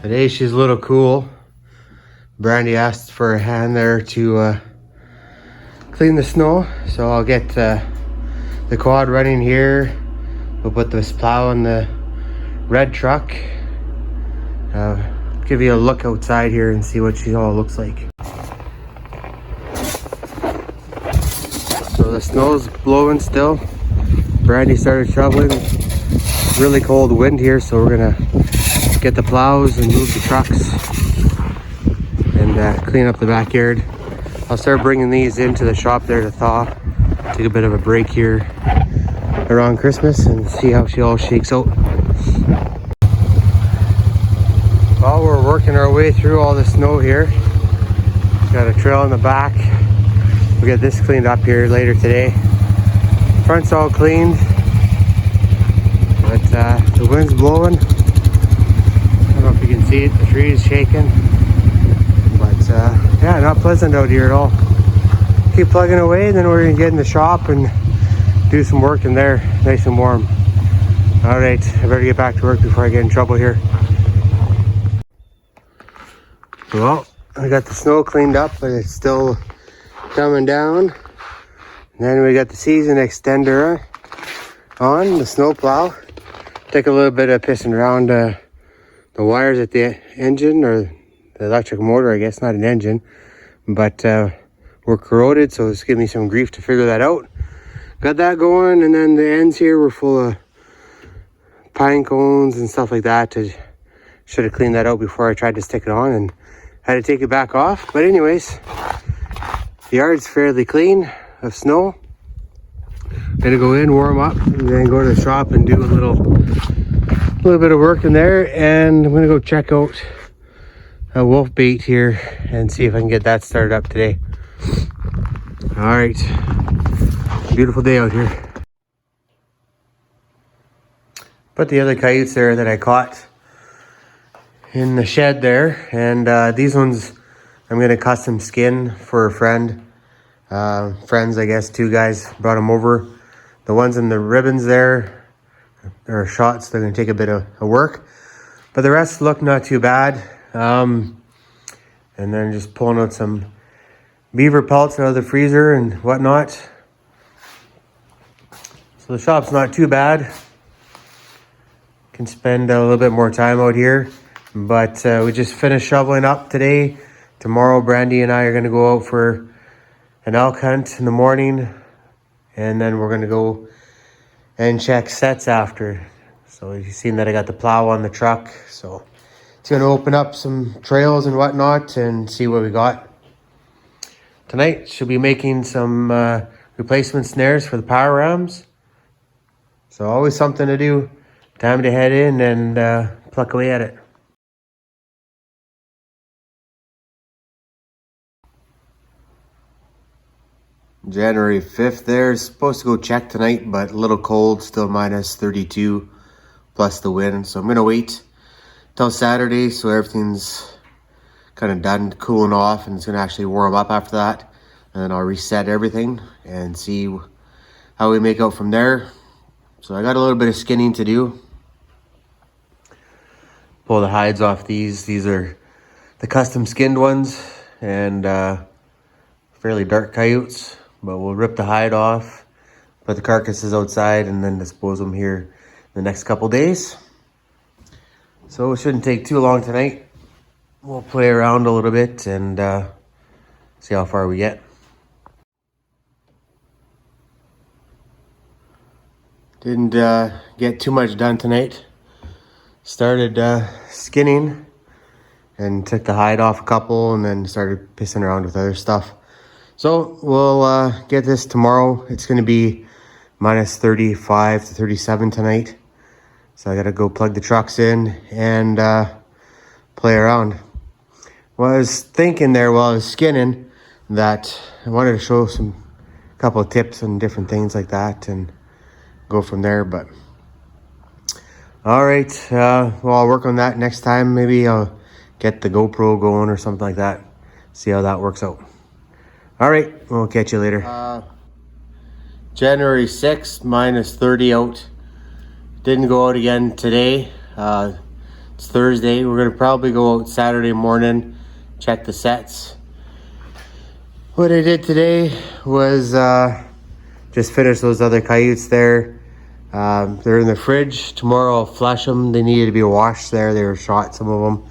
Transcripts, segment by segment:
Today she's a little cool. Brandy asked for a hand there to clean the snow, so I'll get the quad running here. We'll put this plow in the red truck. Give you a look outside here and see what she all looks like. So the snow's blowing still. Brandy started shoveling. Really cold wind here, so we're gonna get the plows and move the trucks and clean up the backyard. I'll start bringing these into the shop there to thaw. Take a bit of a break here around Christmas and see how she all shakes out. While we're working our way through all the snow here, got a trail in the back. We'll get this cleaned up here later today. Front's all cleaned, but the wind's blowing. I don't know if you can see it, the tree is shaking. But yeah, not pleasant out here at all. Keep plugging away, then we're gonna get in the shop and do some work in there, nice and warm. All right, I better get back to work before I get in trouble here. Well, I got the snow cleaned up, but it's still coming down. And then we got the season extender on, the snow plow. Take a little bit of pissing around the wires at the engine, or the electric motor, I guess, not an engine. But we're corroded, so it's giving me some grief to figure that out. Got that going, and then the ends here were full of pine cones and stuff like that. Should have cleaned that out before I tried to stick it on and had to take it back off. But anyways, the yard's fairly clean of snow. Gonna go in, warm up, and then go to the shop and do a little bit of work in there. And I'm gonna go check out a wolf bait here and see if I can get that started up today. All right, beautiful day out here. Put the other coyotes there that I caught in the shed there, and these ones I'm gonna custom skin for a friend. Friends, I guess, two guys brought them over. The ones in the ribbons there are shots. They're gonna take a bit of work, but the rest look not too bad. And then just pulling out some beaver pelts out of the freezer and whatnot. So the shop's not too bad. Can spend a little bit more time out here, but we just finished shoveling up today. Tomorrow, Brandy and I are gonna go out for an elk hunt in the morning, and then we're gonna go and check sets after. So you've seen that I got the plow on the truck, so it's gonna open up some trails and whatnot and see what we got. Tonight, she'll be making some replacement snares for the power rams. So always something to do. Time to head in and pluck away at it. January 5th there. Supposed to go check tonight, but a little cold, still minus 32 plus the wind. So I'm gonna wait till Saturday so everything's kind of done cooling off, and it's gonna actually warm up after that. And then I'll reset everything and see how we make out from there. So I got a little bit of skinning to do. Pull the hides off these. These are the custom skinned ones, and fairly dark coyotes. But we'll rip the hide off, put the carcasses outside, and then dispose them here the next couple days. So it shouldn't take too long tonight. We'll play around a little bit and see how far we get. Didn't get too much done tonight. Started skinning and took the hide off a couple, and then started pissing around with other stuff. So we'll get this tomorrow. It's going to be minus 35 to 37 tonight. So I got to go plug the trucks in and play around. Well, I was thinking there while I was skinning that I wanted to show a couple of tips and different things like that and go from there. But all right, well, I'll work on that next time. Maybe I'll get the GoPro going or something like that. See how that works out. All right, we'll catch you later. January 6th, minus 30 out. Didn't go out again today. It's Thursday. We're gonna probably go out Saturday morning, check the sets. What I did today was just finish those other coyotes there. They're in the fridge. Tomorrow I'll flush them. They needed to be washed there. They were shot, some of them.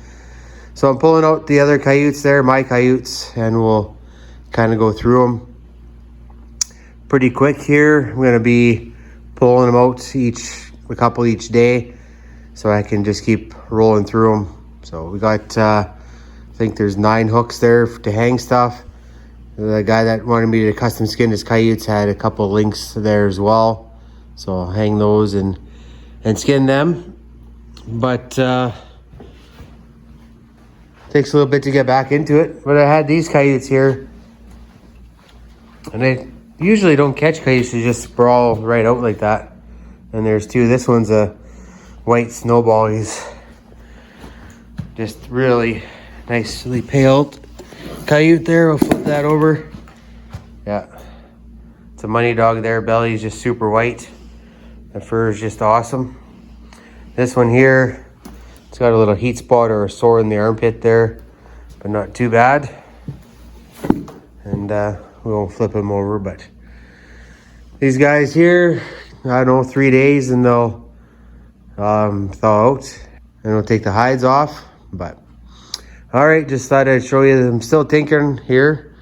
So I'm pulling out the other coyotes there, my coyotes, and we'll kind of go through them pretty quick here. I'm gonna be pulling them out a couple each day, so I can just keep rolling through them. So we got, I think there's 9 hooks there to hang stuff. The guy that wanted me to custom skin his coyotes had a couple links there as well. So I'll hang those and skin them. But takes a little bit to get back into it. But I had these coyotes here, and I usually don't catch coyotes to just sprawl right out like that. And there's 2. This one's a white snowball. He's just really nicely paled coyote there. We'll flip that over. Yeah, it's a money dog there. Belly's just super white. The fur is just awesome. This one here, it's got a little heat spot or a sore in the armpit there, but not too bad. And we won't flip him over, but these guys here, I don't know, 3 days and they'll thaw out and we'll take the hides off. But all right, just thought I'd show you that I'm still tinkering here.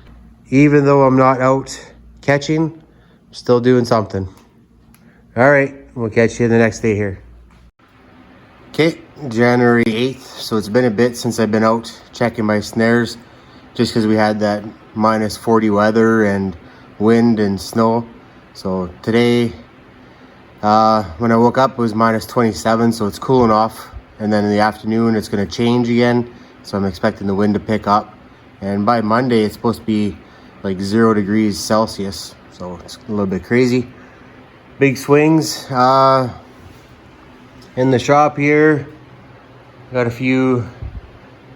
Even though I'm not out catching, I'm still doing something. All right, we'll catch you the next day here. Okay, January 8th. So it's been a bit since I've been out checking my snares, just because we had that minus 40 weather and wind and snow. So today, when I woke up, it was minus 27, so it's cooling off. And then in the afternoon, it's gonna change again. So I'm expecting the wind to pick up. And by Monday, it's supposed to be like 0 degrees Celsius. So it's a little bit crazy. Big swings. In the shop here, got a few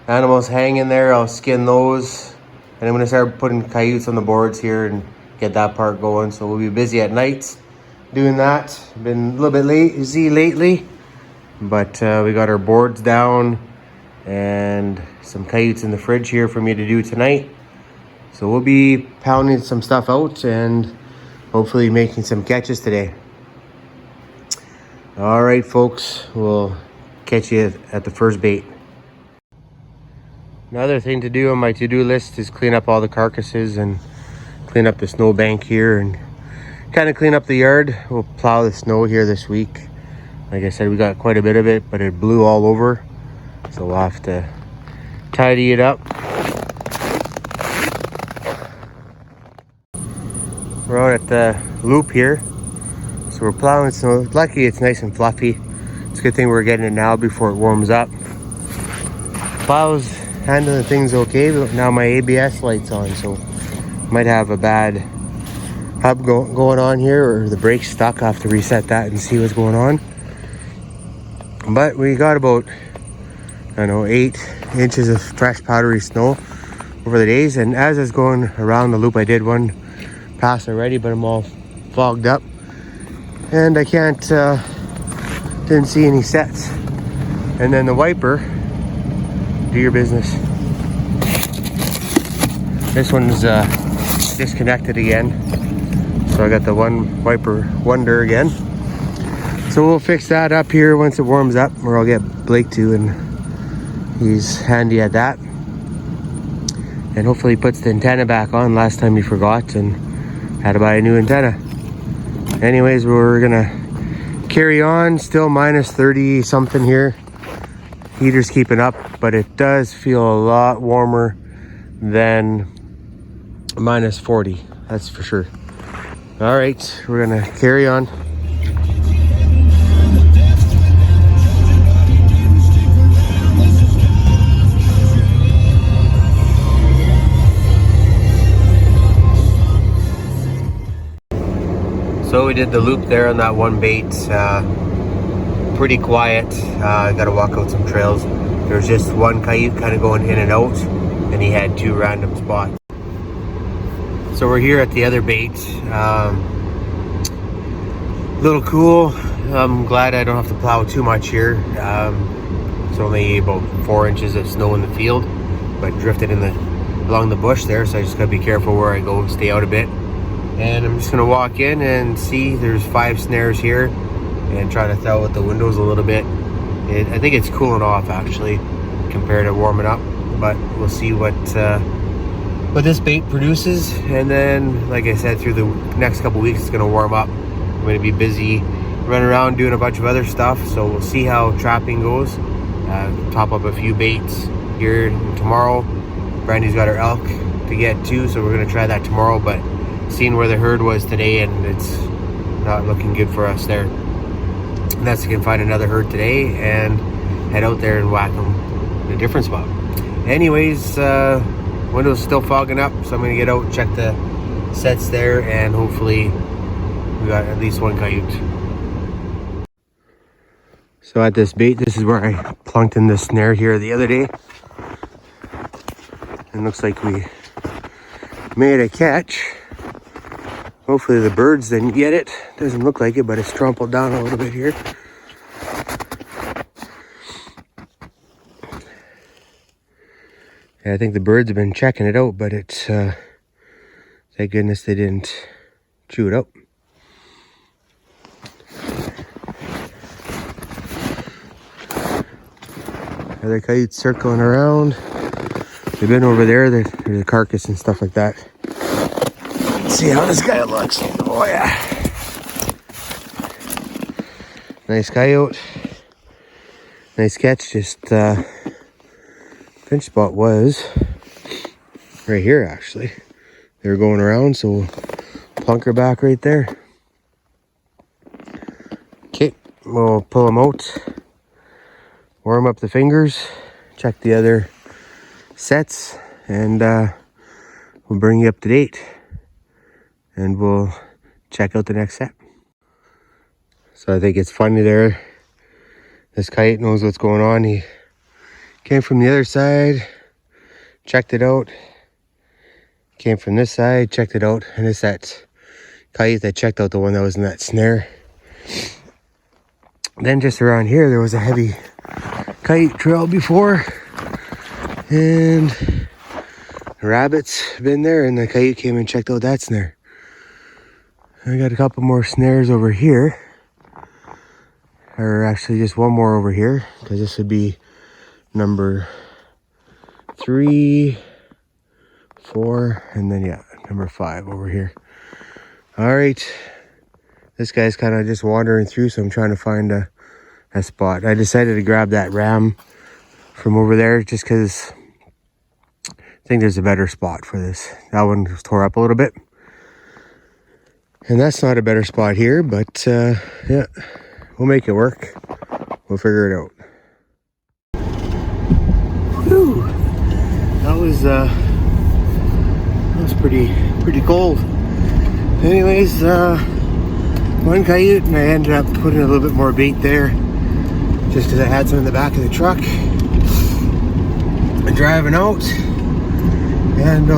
animals hanging there. I'll skin those. And I'm gonna start putting coyotes on the boards here and get that part going. So we'll be busy at nights doing that. Been a little bit lazy lately, but we got our boards down and some coyotes in the fridge here for me to do tonight. So we'll be pounding some stuff out and hopefully making some catches today. All right, folks, we'll catch you at the first bait. Another thing to do on my to-do list is clean up all the carcasses and clean up the snow bank here and kind of clean up the yard. We'll plow the snow here this week. Like I said, we got quite a bit of it, but it blew all over. So we'll have to tidy it up. We're out at the loop here. So we're plowing snow. Lucky it's nice and fluffy. It's a good thing we're getting it now before it warms up. Plow's handling things okay, but now my ABS light's on, so might have a bad hub going on here, or the brake's stuck. I'll have to reset that and see what's going on. But we got about, I don't know, 8 inches of fresh powdery snow over the days. And as I was going around the loop, I did one pass already, but I'm all fogged up. And I didn't see any sets. And then the wiper, do your business. This one's disconnected again. So I got the one wiper wonder again. So we'll fix that up here once it warms up, or I'll get Blake to, and he's handy at that. And hopefully he puts the antenna back on. Last time he forgot and had to buy a new antenna. Anyways, we're gonna carry on. Still minus 30 something here. Heater's keeping up, but it does feel a lot warmer than minus 40. That's for sure. All right, we're gonna carry on. So we did the loop there on that one bait. Pretty quiet. Gotta walk out some trails. There was just one coyote kind of going in and out, and he had 2 random spots. So we're here at the other bait. Little cool. I'm glad I don't have to plow too much here. It's only about 4 inches of snow in the field, but drifted along the bush there, so I just gotta be careful where I go, stay out a bit. And I'm just gonna walk in and see there's 5 snares here and try to thaw out the windows a little bit. I think it's cooling off actually compared to warming up, but we'll see what this bait produces. And then, like I said, through the next couple weeks it's gonna warm up. I'm gonna be busy running around doing a bunch of other stuff, so we'll see how trapping goes. Top up a few baits here tomorrow. Brandy's got her elk to get too, so we're gonna try that tomorrow, but seeing where the herd was today, and it's not looking good for us there. Unless we can find another herd today and head out there and whack them in a different spot. Anyways, window's still fogging up, so I'm gonna get out, check the sets there, and hopefully we got at least one coyote. So at this bait, this is where I plunked in the snare here the other day. And looks like we made a catch. Hopefully the birds didn't get it. Doesn't look like it, but it's trampled down a little bit here. Yeah, I think the birds have been checking it out, but it's, thank goodness they didn't chew it up. Other coyotes circling around. They've been over there. There's a carcass and stuff like that. Let's see how this guy looks. Oh yeah. Nice coyote. Nice catch. Just pinch spot was right here actually. They were going around, so we'll plunk her back right there. Okay, we'll pull them out. Warm up the fingers, check the other sets, and we'll bring you up to date. And we'll check out the next set. So I think it's funny there. This coyote knows what's going on. He came from the other side, checked it out. Came from this side, checked it out. And it's that coyote that checked out the one that was in that snare. Then just around here, there was a heavy coyote trail before, and the rabbit's been there, and the coyote came and checked out that snare. I got a couple more snares over here, or actually just one more over here, because this would be number 3, 4, and then yeah, number 5 over here. All right, this guy's kind of just wandering through, so I'm trying to find a spot. I decided to grab that ram from over there just because I think there's a better spot for this. That one was tore up a little bit. And that's not a better spot here, but yeah, we'll make it work. We'll figure it out. Whew. That was pretty cold. Anyways, one coyote, and I ended up putting a little bit more bait there just because I had some in the back of the truck. I'm driving out, and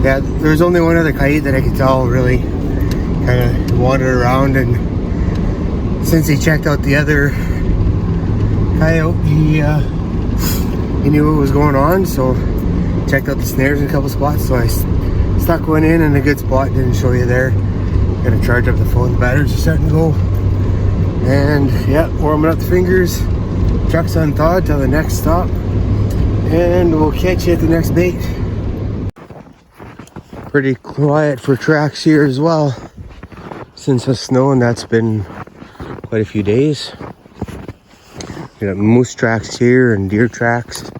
yeah, there was only one other coyote that I could tell really kind of wandered around, and since he checked out the other coyote, he knew what was going on, so checked out the snares in a couple spots. So I stuck one in a good spot. Didn't show you there. Gotta charge up the phone. The batteries are starting to go. And yeah, warming up the fingers. Truck's unthawed till the next stop. And we'll catch you at the next bait. Pretty quiet for tracks here as well. Since the snow, and that's been quite a few days. We got moose tracks here and deer tracks.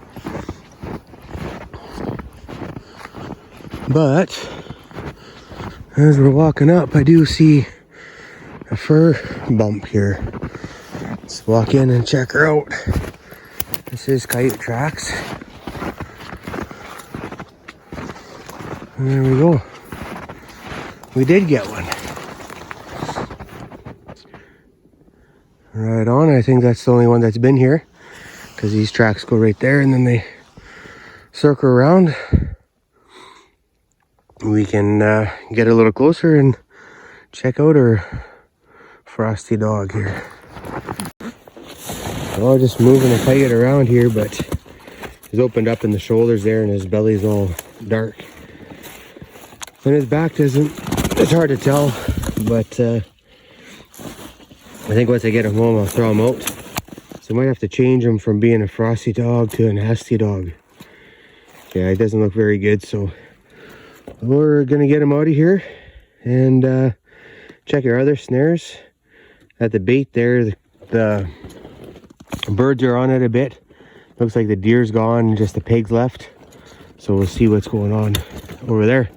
But as we're walking up, I do see a fur bump here. Let's walk in and check her out. This is coyote tracks. And there we go. We did get one. Right on. I think that's the only one that's been here, because these tracks go right there and then they circle around. We can get a little closer and check out our frosty dog here. Oh, just moving a coyote around here, but he's opened up in the shoulders there and his belly's all dark. And his back doesn't, it's hard to tell, but I think once I get him home, I'll throw him out. So I might have to change him from being a frosty dog to a nasty dog. Yeah, it doesn't look very good, so we're gonna get him out of here and check our other snares. At the bait there, the birds are on it a bit. Looks like the deer's gone and just the pigs left. So we'll see what's going on over there.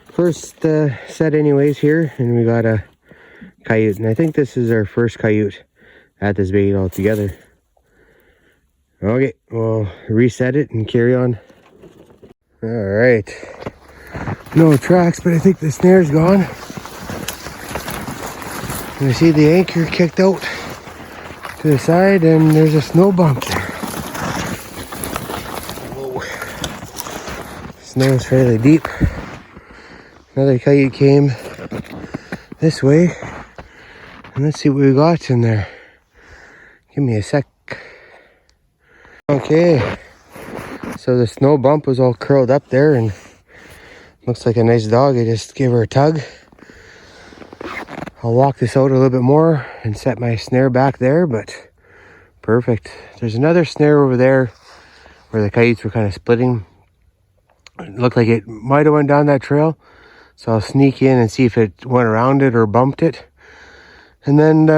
First set anyways here, and we got a coyote. And I think this is our first coyote at this bait altogether. Okay, we'll reset it and carry on. All right. No tracks, but I think the snare's gone. And I see the anchor kicked out to the side, and there's a snow bump there. Whoa. Snow's fairly deep. Another coyote came this way. And let's see what we got in there. Give me a sec. Okay. So the snow bump was all curled up there and looks like a nice dog. I just gave her a tug. I'll walk this out a little bit more and set my snare back there, but perfect. There's another snare over there where the coyotes were kind of splitting. It looked like it might have went down that trail. So I'll sneak in and see if it went around it or bumped it. And then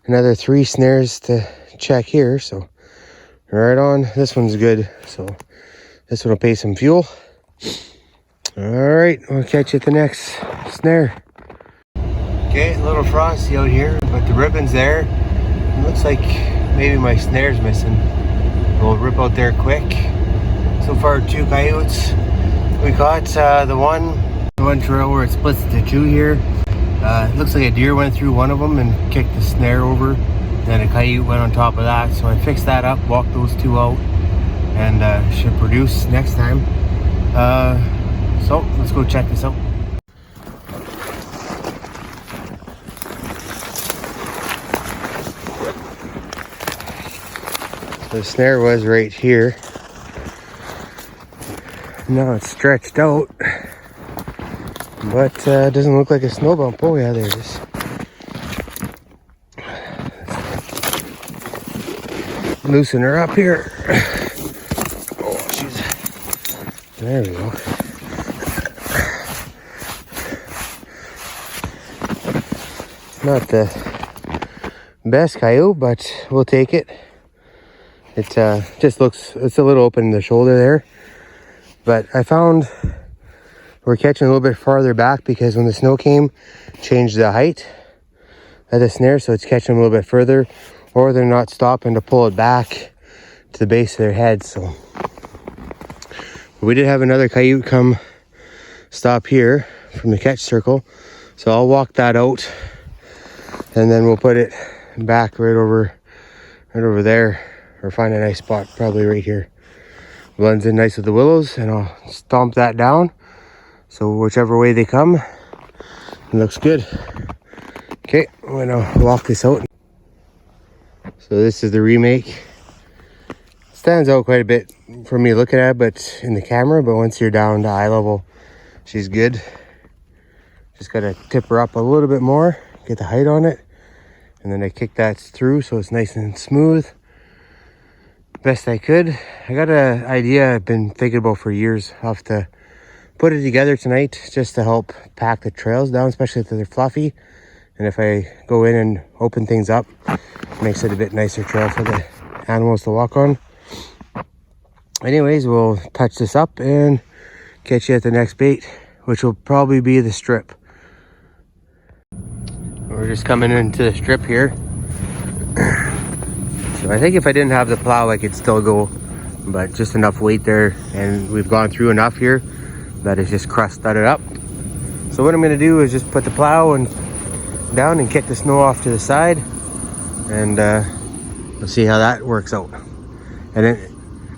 another 3 snares to check here. So right on. This one's good. So this one will pay some fuel. All right, we'll catch you at the next snare. Okay, a little frosty out here, but the ribbon's there. It looks like maybe my snare's missing. We'll rip out there quick. So far, 2 coyotes. We caught the one trail where it splits to 2 here. It looks like a deer went through one of them and kicked the snare over. Then a coyote went on top of that. So I fixed that up, walked those 2 out, and should produce next time. So let's go check this out. The snare was right here. Now it's stretched out, but it doesn't look like a snow bump. Oh yeah, there it is. Loosen her up here. Oh, she's, there we go. Not the best coyote, but we'll take it. It just looks, it's a little open in the shoulder there. But I found we're catching a little bit farther back because when the snow came, changed the height of the snare, so it's catching them a little bit further, or they're not stopping to pull it back to the base of their head. So we did have another coyote come stop here from the catch circle, so I'll walk that out and then we'll put it back right over there, or find a nice spot, probably right here. Blends in nice with the willows, and I'll stomp that down. So whichever way they come, it looks good. Okay, I'm gonna walk this out. So this is the remake. Stands out quite a bit for me looking at it, but in the camera, but once you're down to eye level, she's good. Just gotta tip her up a little bit more, get the height on it, and then I kick that through so it's nice and smooth. Best I could. I got an idea I've been thinking about for years. I'll have to put it together tonight just to help pack the trails down, especially if they're fluffy. And if I go in and open things up, it makes it a bit nicer trail for the animals to walk on. Anyways, we'll touch this up and catch you at the next bait, which will probably be the strip. We're just coming into the strip here. So I think if I didn't have the plow, I could still go, but just enough weight there, and we've gone through enough here that it's just crusted it up. So what I'm going to do is just put the plow and down and kick the snow off to the side, and we'll see how that works out. And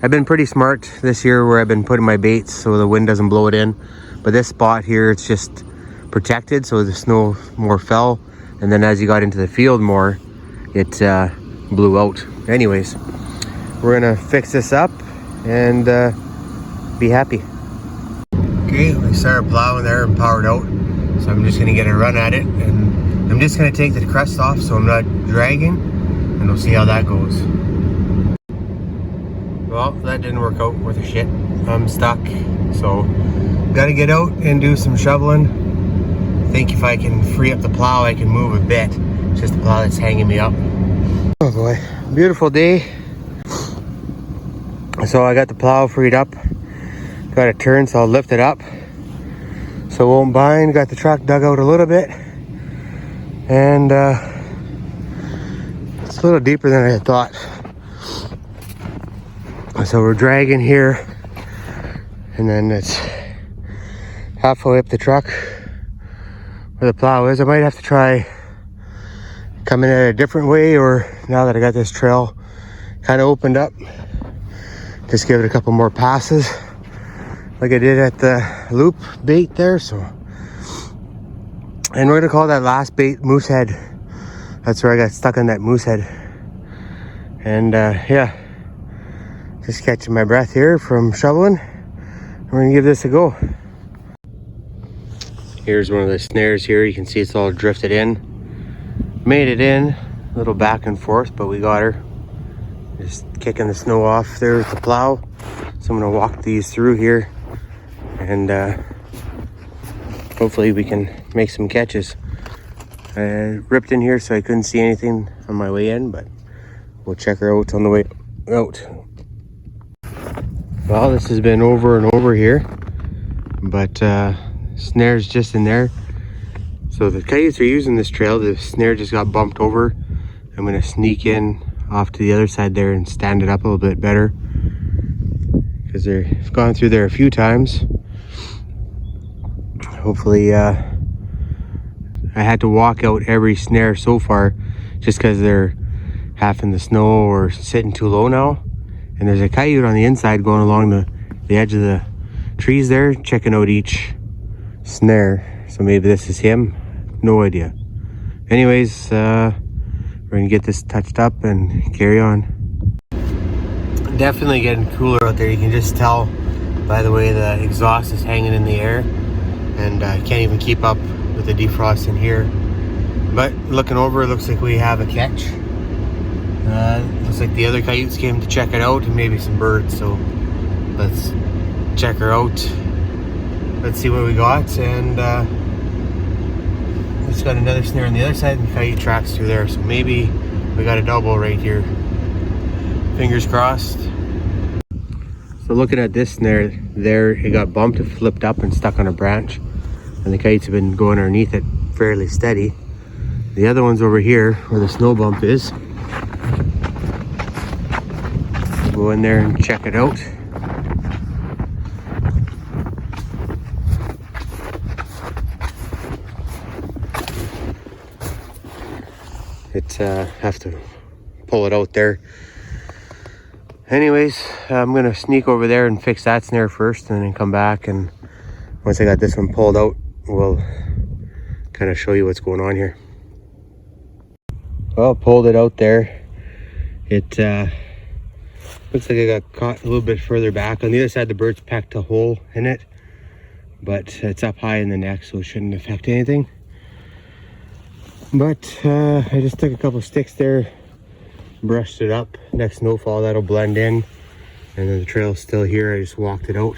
I've been pretty smart this year where I've been putting my baits so the wind doesn't blow it in, but this spot here, it's just protected, so the snow more fell, and then as you got into the field more, it blew out. Anyways, we're gonna fix this up and be happy. Okay, we started plowing there and powered out. So I'm just gonna get a run at it, and I'm just gonna take the crest off so I'm not dragging, and we'll see how that goes. Well, that didn't work out worth a shit. I'm stuck, so gotta get out and do some shoveling. I think if I can free up the plow, I can move a bit. It's just the plow that's hanging me up. Oh boy, beautiful day. So I got the plow freed up. Got it turned, so I'll lift it up so it won't bind. Got the truck dug out a little bit, and it's a little deeper than I had thought. So we're dragging here, and then it's halfway up the truck where the plow is. I might have to try coming at it a different way, or now that I got this trail kind of opened up, just give it a couple more passes like I did at the loop bait there. So, and we're gonna call that last bait moose head. That's where I got stuck on that moose head. And yeah, just catching my breath here from shoveling. We're gonna give this a go. Here's one of the snares here. You can see it's all drifted in. Made it in, a little back and forth, but we got her. Just kicking the snow off there with the plow. So I'm gonna walk these through here, and hopefully we can make some catches. I ripped in here so I couldn't see anything on my way in, but we'll check her out on the way out. Well, this has been over and over here, but snare's just in there. So the coyotes are using this trail. The snare just got bumped over. I'm gonna sneak in off to the other side there and stand it up a little bit better, because they've gone through there a few times. Hopefully, I had to walk out every snare so far just because they're half in the snow or sitting too low now. And there's a coyote on the inside going along the edge of the trees there, checking out each snare. So maybe this is him, no idea. Anyways, we're gonna get this touched up and carry on. Definitely getting cooler out there. You can just tell by the way the exhaust is hanging in the air, and I can't even keep up with the defrost in here. But looking over, it looks like we have a catch. Looks like the other coyotes came to check it out, and maybe some birds. So let's check her out. Let's see what we got. And it's got another snare on the other side, and the coyote tracks through there. So maybe we got a double right here. Fingers crossed. So looking at this snare there, it got bumped, it flipped up and stuck on a branch, and the kites have been going underneath it fairly steady. The other one's over here where the snow bump is. Go in there and check it out. Have to pull it out there. Anyways, I'm gonna sneak over there and fix that snare first, and then come back, and once I got this one pulled out, we'll kind of show you what's going on here. Well, pulled it out there. It looks like I got caught a little bit further back. On the other side, the bird's pecked a hole in it, but it's up high in the neck, so it shouldn't affect anything. But I just took a couple sticks there, brushed it up. Next snowfall, that'll blend in, and then the trail's still here. I just walked it out,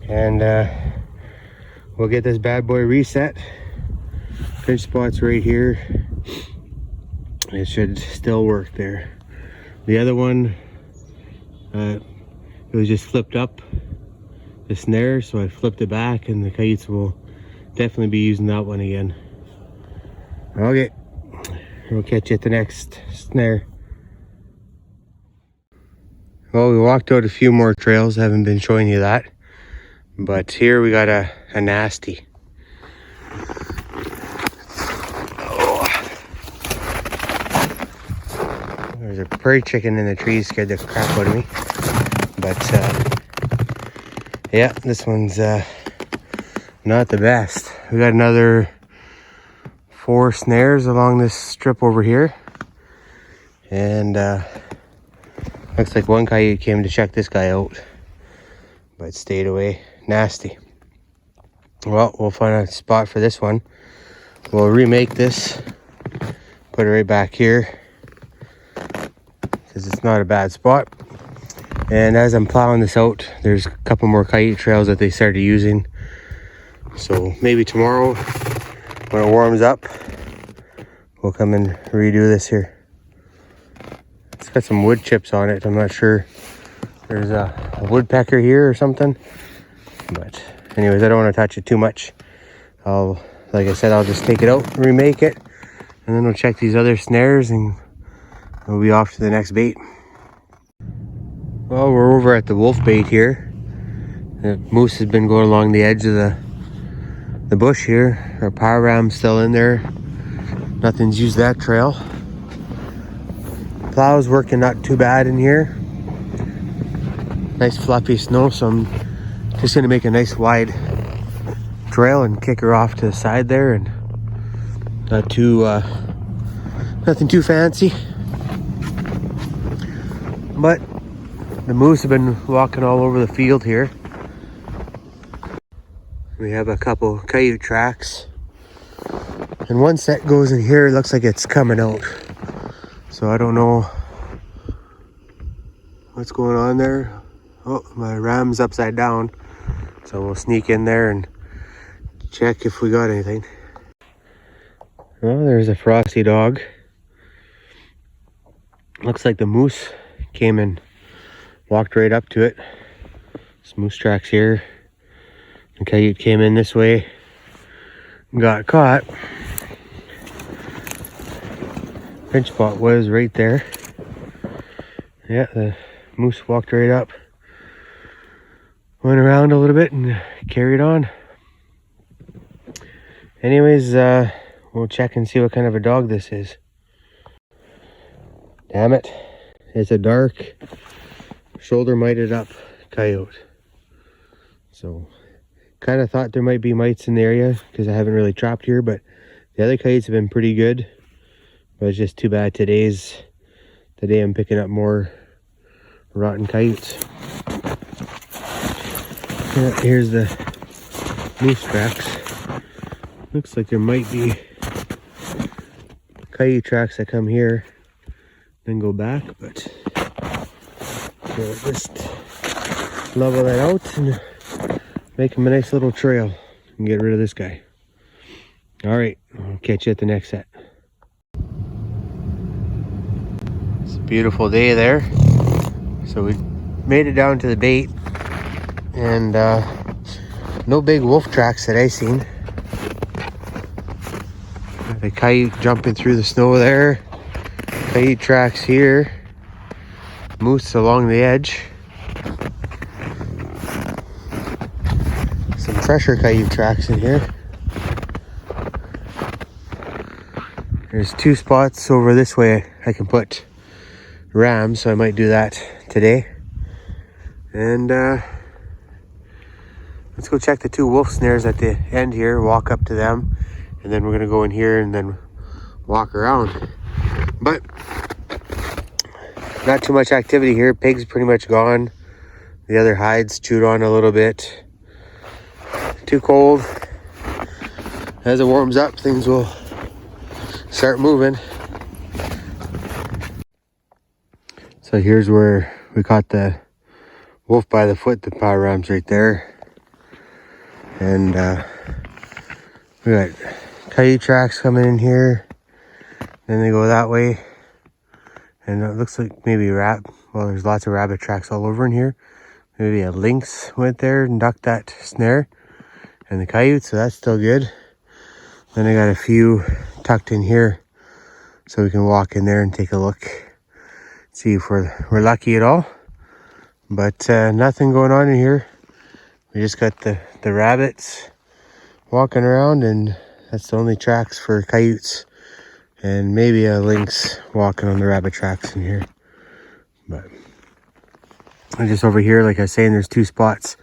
and we'll get this bad boy reset. Pinch spot's right here. It should still work there. The other one, it was just flipped up, the snare, so I flipped it back, and the kites will definitely be using that one again. Okay, we'll catch you at the next snare. Well, we walked out a few more trails. I haven't been showing you that, but here we got a nasty. Oh. There's a prairie chicken in the trees, scared the crap out of me. But yeah, this one's not the best. We got another 4 snares along this strip over here. And looks like one coyote came to check this guy out, but stayed away. Nasty. Well, we'll find a spot for this one. We'll remake this, put it right back here, because it's not a bad spot. And as I'm plowing this out, there's a couple more coyote trails that they started using. So maybe tomorrow, when it warms up, we'll come and redo this here. It's got some wood chips on it. I'm not sure. There's a woodpecker here or something. But anyways, I don't want to touch it too much. Like I said, I'll just take it out, remake it, and then we'll check these other snares and we'll be off to the next bait. Well, we're over at the wolf bait here. The moose has been going along the edge of the bush here. Our power ram's still in there. Nothing's used that trail. Plough's working not too bad in here. Nice fluffy snow, so I'm just gonna make a nice wide trail and kick her off to the side there, and not too nothing too fancy. But the moose have been walking all over the field here. We have a couple coyote tracks, and one set goes in here. It looks like it's coming out, so I don't know what's going on there. Oh, my ram's upside down, so we'll sneak in there and check if we got anything. Well, there's a frosty dog. Looks like the moose came and walked right up to it. Some moose tracks here. The coyote came in this way and got caught. Pinch spot was right there. Yeah, the moose walked right up. Went around a little bit and carried on. Anyways, we'll check and see what kind of a dog this is. Damn it. It's a dark, shoulder mited up coyote. So, kind of thought there might be mites in the area because I haven't really trapped here, but the other coyotes have been pretty good. But it's just too bad today's the day I'm picking up more rotten coyotes. Yeah, here's the moose tracks. Looks like there might be coyote tracks that come here, then go back, but we'll just level that out and make him a nice little trail and get rid of this guy. All right, I'll catch you at the next set. It's a beautiful day there. So we made it down to the bait, and no big wolf tracks that I seen. The coyote jumping through the snow there. Coyote tracks here. Moose along the edge. Some fresher coyote tracks in here. There's two spots over this way I can put rams, so I might do that today. And let's go check the two wolf snares at the end here, walk up to them, and then we're gonna go in here and then walk around. But not too much activity here. Pig's pretty much gone. The other hides chewed on a little bit. Too cold. As it warms up, things will start moving. So here's where we caught the wolf by the foot. The power ram's right there. And we got coyote tracks coming in here. Then they go that way. And it looks like maybe well, there's lots of rabbit tracks all over in here. Maybe a lynx went there and ducked that snare. And the coyote, so that's still good. Then I got a few tucked in here, so we can walk in there and take a look. See if we're lucky at all. But nothing going on in here. We just got the rabbits walking around, and that's the only tracks for coyotes. And maybe a lynx walking on the rabbit tracks in here. But I'm just over here, like I was saying, there's two spots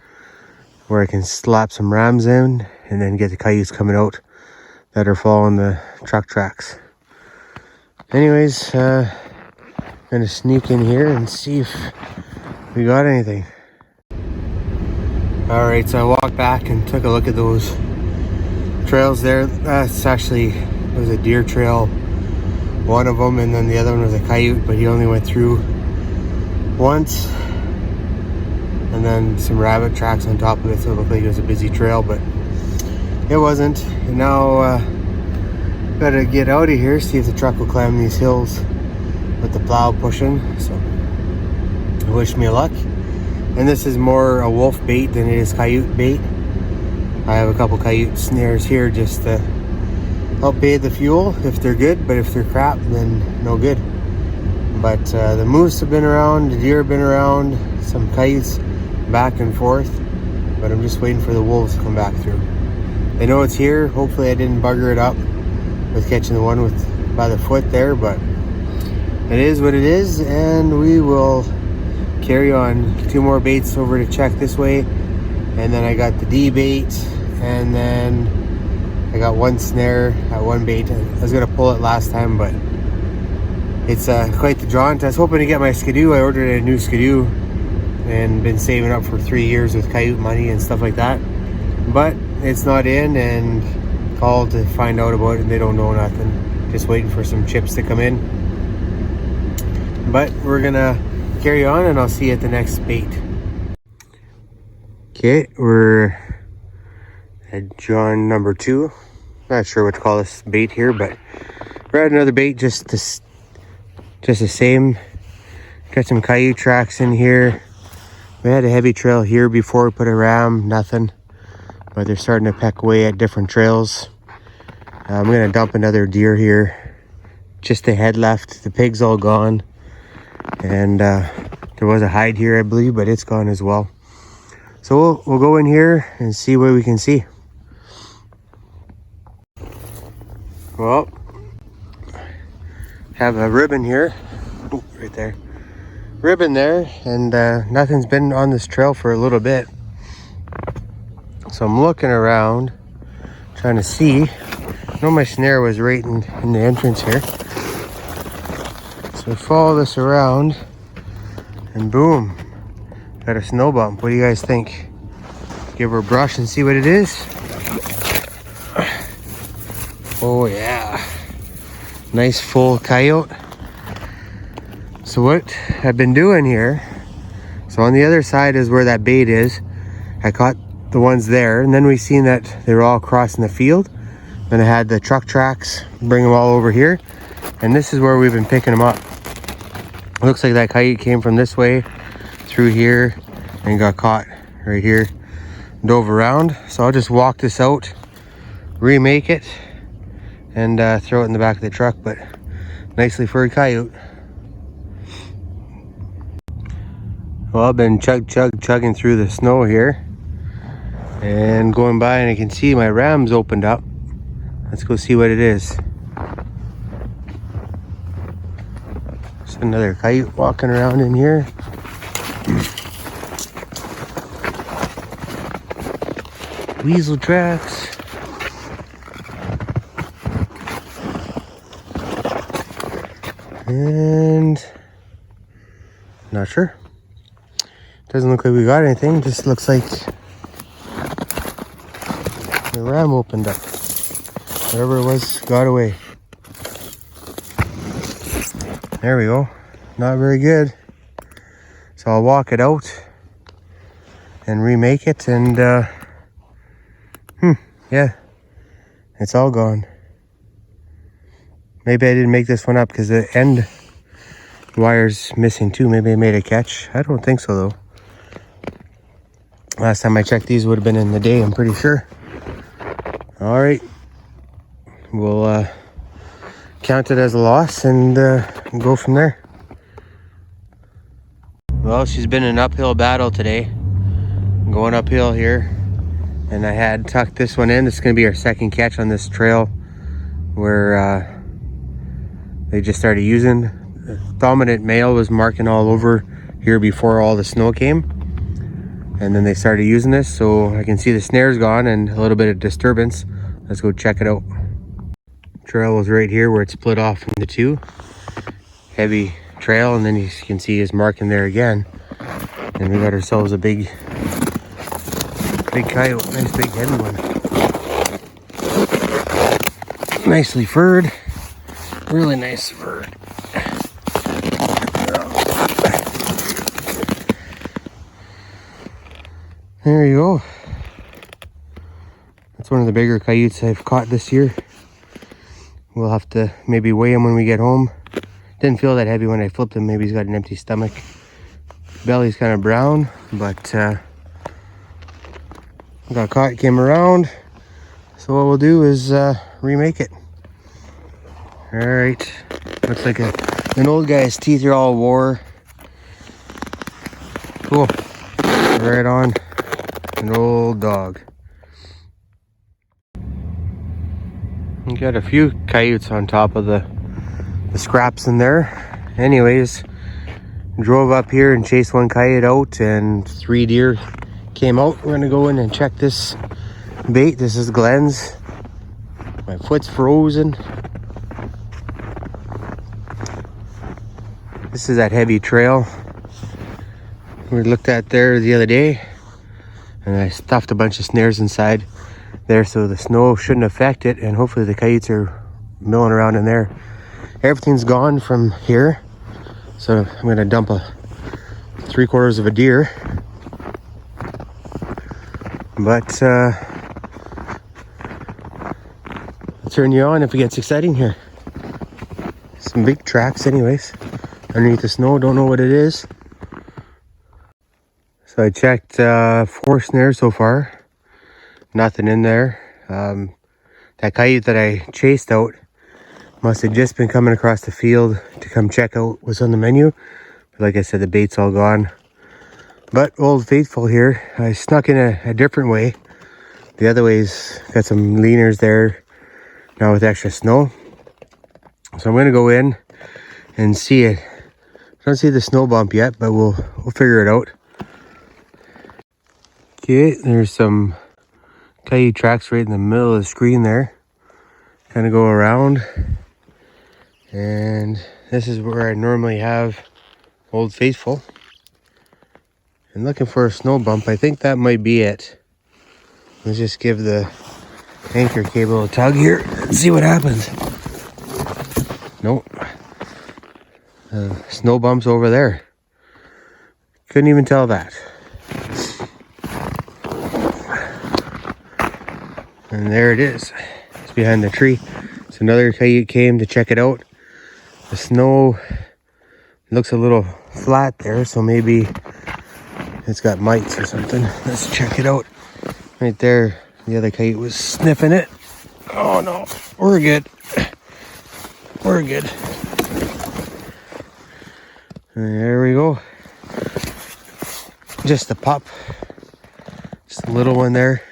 where I can slap some rams in and then get the coyotes coming out that are following the truck tracks. Anyways, Gonna sneak in here and see if we got anything. All right, so I walked back and took a look at those trails there. That's actually was a deer trail, one of them, and then the other one was a coyote, but he only went through once. And then some rabbit tracks on top of it, so it looked like it was a busy trail, but it wasn't. And now gotta get out of here, see if the truck will climb these hills with the plow pushing. So wish me luck. And this is more a wolf bait than it is coyote bait. I have a couple coyote snares here just to help pay the fuel if they're good, but if they're crap, then no good. But the moose have been around, the deer have been around, some coyotes back and forth, but I'm just waiting for the wolves to come back through. They know it's here. Hopefully I didn't bugger it up with catching the one with by the foot there, but it is what it is, and we will carry on. 2 more baits over to check this way, and then I got the D bait, and then I got 1 snare at 1 bait. I was gonna pull it last time, but it's quite the jaunt. I was hoping to get my skidoo. I ordered a new skidoo and been saving up for 3 years with coyote money and stuff like that, but it's not in, and called to find out about it and they don't know nothing. Just waiting for some chips to come in, but we're gonna carry on and I'll see you at the next bait. Okay, we're at John number 2. Not sure what to call this bait here, but we're at another bait, just the same. Got some coyote tracks in here. We had a heavy trail here before we put a ram, nothing. But they're starting to peck away at different trails. I'm gonna dump another deer here. Just the head left, the pig's all gone. And there was a hide here, I believe, but it's gone as well. So we'll go in here and see what we can see. Well, have a ribbon here. Ooh, right there. Ribbon there, and nothing's been on this trail for a little bit. So I'm looking around, trying to see. I know my snare was right in the entrance here. So I follow this around, and boom, got a snow bump. What do you guys think? Give her a brush and see what it is. Oh yeah, nice full coyote. So what I've been doing here, so on the other side is where that bait is. I caught the ones there, and then we seen that they were all crossing the field. Then I had the truck tracks, bring them all over here, and this is where we've been picking them up. It looks like that coyote came from this way through here and got caught right here, dove around. So I'll just walk this out, remake it, and throw it in the back of the truck. But nicely furred coyote. Well, I've been chugging through the snow here and going by, and I can see my ram's opened up. Let's go see what it is. Just another coyote walking around in here. Weasel tracks. And not sure. Doesn't look like we got anything. Just looks like the ram opened up. Whatever it was got away. There we go. Not very good. So I'll walk it out and remake it, and yeah, it's all gone. Maybe I didn't make this one up because the end wire's missing too. Maybe I made a catch. I don't think so though. Last time I checked, these would have been in the day, I'm pretty sure. All right, we'll count it as a loss and go from there. Well, she's been an uphill battle today. I'm going uphill here, and I had tucked this one in. This is going to be our second catch on this trail where they just started using. The dominant male was marking all over here before all the snow came, and then they started using this. So I can see the snare's gone and a little bit of disturbance. Let's go check it out. Trail was right here where it split off into two. Heavy trail, and then you can see his mark in there again. And we got ourselves a big coyote, nice big head one. Nicely furred, really nice furred. There you go. That's one of the bigger coyotes I've caught this year. We'll have to maybe weigh him when we get home. Didn't feel that heavy when I flipped him. Maybe he's got an empty stomach. Belly's kind of brown, but got caught, came around. So what we'll do is remake it. All right, looks like an old guy's teeth are all wore. Cool, right on, an old dog. We got a few coyotes on top of the scraps in there. Anyways, drove up here and chased one coyote out, and 3 deer came out. We're gonna go in and check this bait. This is Glenn's. My foot's frozen. This is that heavy trail we looked at there the other day, and I stuffed a bunch of snares inside there so the snow shouldn't affect it, and hopefully the coyotes are milling around in there. Everything's gone from here, so I'm gonna dump a 3/4 of a deer. But I'll turn you on if it gets exciting here. Some big tracks anyways, underneath the snow, don't know what it is. So I checked 4 snares so far, nothing in there. That coyote that I chased out must have just been coming across the field to come check out what's on the menu. But like I said, the bait's all gone. But Old Faithful here, I snuck in a different way. The other way's got some leaners there now with extra snow. So I'm gonna go in and see it. I don't see the snow bump yet, but we'll figure it out. Okay, there's some coyote tracks right in the middle of the screen there. Kind of go around. And this is where I normally have Old Faithful. And looking for a snow bump. I think that might be it. Let's just give the anchor cable a tug here and see what happens. Nope. Snow bumps over there. Couldn't even tell that. And there it is. It's behind the tree. So another coyote came to check it out. The snow looks a little flat there, so maybe it's got mites or something. Let's check it out. Right there, the other coyote was sniffing it. Oh no, we're good. We're good. And there we go. Just a pup. Just a little one there.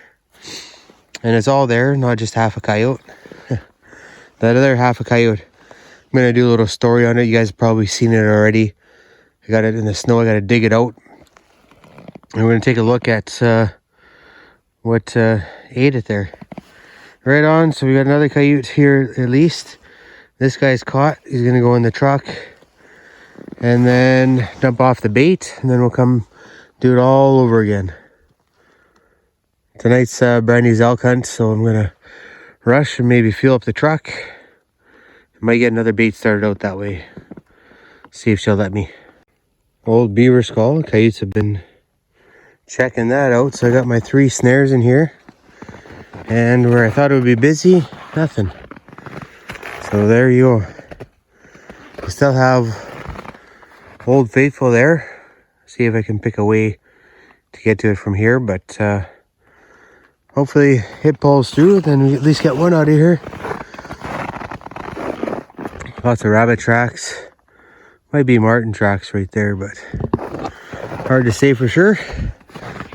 And it's all there, not just half a coyote. That other half a coyote, I'm going to do a little story on it. You guys have probably seen it already. I got it in the snow. I got to dig it out. And we're going to take a look at what ate it there. Right on. So we got another coyote here at least. This guy's caught. He's going to go in the truck and then dump off the bait. And then we'll come do it all over again. Tonight's Brandy's elk hunt, so I'm going to rush and maybe fuel up the truck. Might get another bait started out that way. See if she'll let me. Old beaver skull. Coyotes have been checking that out. So I got my 3 snares in here. And where I thought it would be busy, nothing. So there you go. We still have Old Faithful there. See if I can pick a way to get to it from here. But hopefully it pulls through. Then we at least get one out of here. Lots of rabbit tracks. Might be marten tracks right there, but hard to say for sure.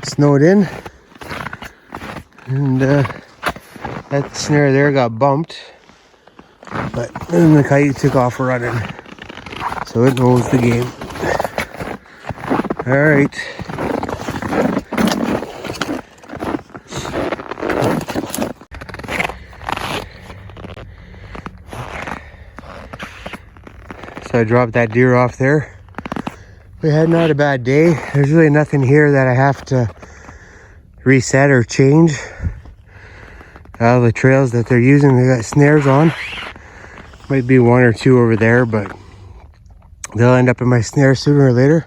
Snowed in. And that snare there got bumped. But then the coyote took off running. So it knows the game. Alright. So I dropped that deer off there. We had not a bad day. There's really nothing here that I have to reset or change. All the trails that they're using, they got snares on. Might be one or two over there, but they'll end up in my snare sooner or later.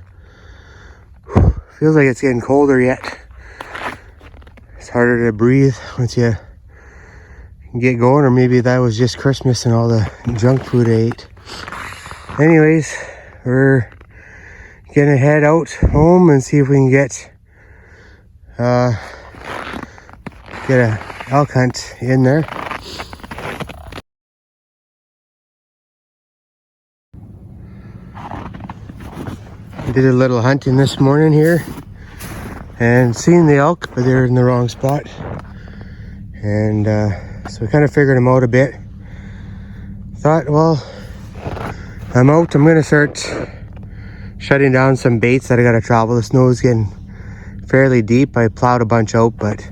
Feels like it's getting colder yet. It's harder to breathe once you get going, or maybe that was just Christmas and all the junk food I ate. Anyways, we're gonna head out home and see if we can get a elk hunt in there. Did a little hunting this morning here and seen the elk, but they're in the wrong spot. And so we kind of figured them out a bit. Thought, well, I'm out. I'm gonna start shutting down some baits that I gotta travel. The snow is getting fairly deep. I plowed a bunch out, but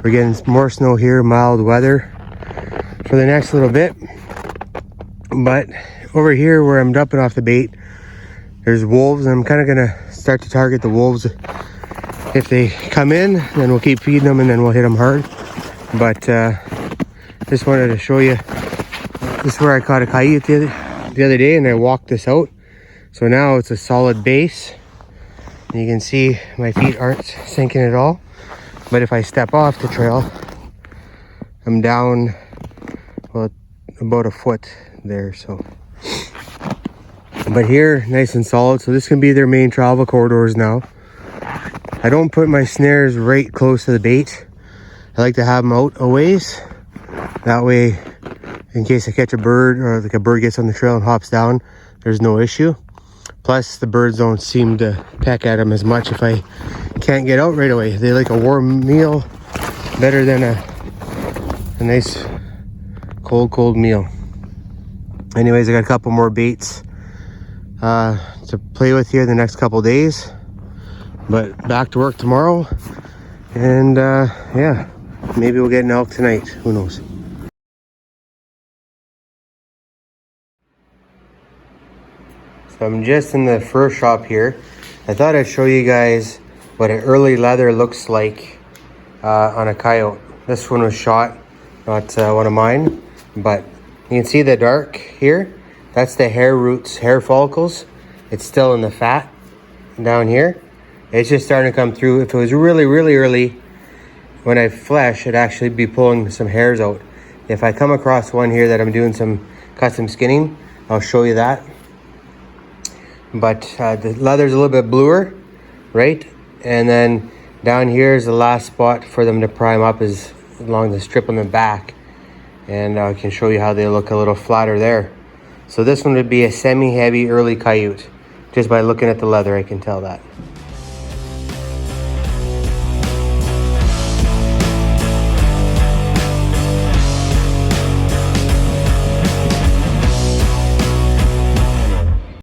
we're getting more snow here, mild weather for the next little bit. But over here where I'm dumping off the bait, there's wolves, and I'm kind of gonna start to target the wolves. If they come in, then we'll keep feeding them and then we'll hit them hard. But just wanted to show you, this is where I caught a coyote the other day, and I walked this out. So now it's a solid base. You can see my feet aren't sinking at all. But if I step off the trail, I'm down, well, about a foot there. So, but here, nice and solid. So this can be their main travel corridors now. I don't put my snares right close to the bait. I like to have them out a ways. That way, in case I catch a bird, or like a bird gets on the trail and hops down, there's no issue. Plus, the birds don't seem to peck at them as much if I can't get out right away. They like a warm meal better than a nice cold meal. Anyways, I got a couple more baits to play with here the next couple days. But back to work tomorrow. And yeah, maybe we'll get an elk tonight. Who knows? So I'm just in the fur shop here. I thought I'd show you guys what an early leather looks like on a coyote. This one was shot, not one of mine, but you can see the dark here. That's the hair roots, hair follicles. It's still in the fat down here. It's just starting to come through. If it was really, really early, when I flesh, it'd actually be pulling some hairs out. If I come across one here that I'm doing some custom skinning, I'll show you that. But the leather's a little bit bluer, right? And then down here is the last spot for them to prime up, is along the strip on the back. And I can show you how they look a little flatter there. So this one would be a semi-heavy early coyote. Just by looking at the leather, I can tell that.